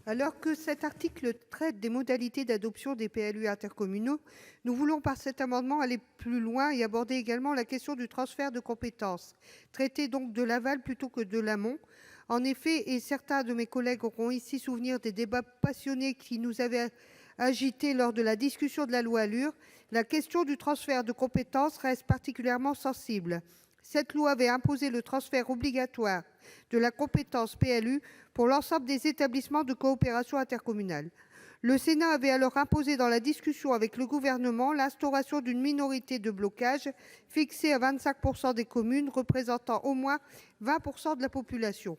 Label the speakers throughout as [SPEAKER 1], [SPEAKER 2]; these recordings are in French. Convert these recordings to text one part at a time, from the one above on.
[SPEAKER 1] Alors que cet article traite des modalités d'adoption des PLU intercommunaux, nous voulons par cet amendement aller plus loin et aborder également la question du transfert de compétences, traiter donc de l'aval plutôt que de l'amont. En effet, et certains de mes collègues auront ici souvenir des débats passionnés qui nous avaient agités lors de la discussion de la loi ALUR, la question du transfert de compétences reste particulièrement sensible. Cette loi avait imposé le transfert obligatoire de la compétence PLU pour l'ensemble des établissements de coopération intercommunale. Le Sénat avait alors imposé dans la discussion avec le Gouvernement l'instauration d'une minorité de blocage fixée à 25 % des communes représentant au moins 20 % de la population.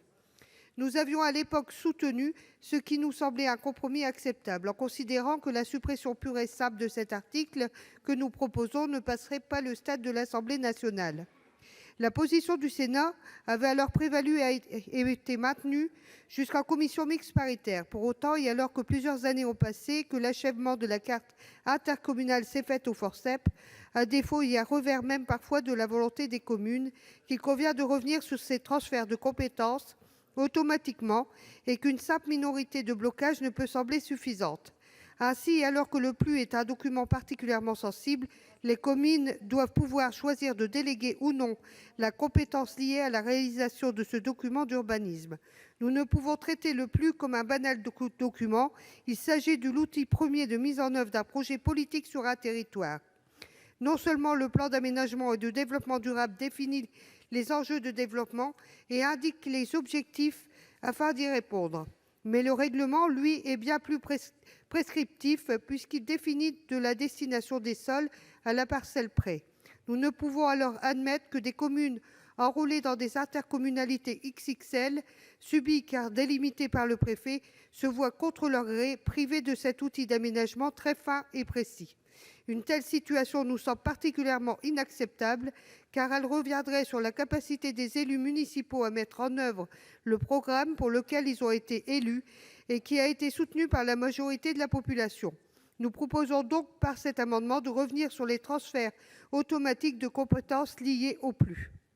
[SPEAKER 1] Nous avions à l'époque soutenu ce qui nous semblait un compromis acceptable, en considérant que la suppression pure et simple de cet article que nous proposons ne passerait pas le stade de l'Assemblée nationale. La position du Sénat avait alors prévalu et été maintenue jusqu'en commission mixte paritaire. Pour autant, et alors que plusieurs années ont passé, que l'achèvement de la carte intercommunale s'est fait au forceps, à défaut et à revers même parfois de la volonté des communes, qu'il convient de revenir sur ces transferts de compétences automatiquement et qu'une simple minorité de blocage ne peut sembler suffisante. Ainsi, alors que le PLU est un document particulièrement sensible, les communes doivent pouvoir choisir de déléguer ou non la compétence liée à la réalisation de ce document d'urbanisme. Nous ne pouvons traiter le PLU comme un banal document. Il s'agit de l'outil premier de mise en œuvre d'un projet politique sur un territoire. Non seulement le plan d'aménagement et de développement durable définit les enjeux de développement et indique les objectifs afin d'y répondre, mais le règlement, lui, est bien plus prescriptif puisqu'il définit de la destination des sols à la parcelle près. Nous ne pouvons alors admettre que des communes enrôlées dans des intercommunalités XXL, subies car délimitées par le préfet, se voient contre leur gré privées de cet outil d'aménagement très fin et précis. Une telle situation nous semble particulièrement inacceptable, car elle reviendrait sur la capacité des élus municipaux à mettre en œuvre le programme pour lequel ils ont été élus et qui a été soutenu par la majorité de la population. Nous proposons donc par cet amendement de revenir sur les transferts automatiques de compétences liés au PLU.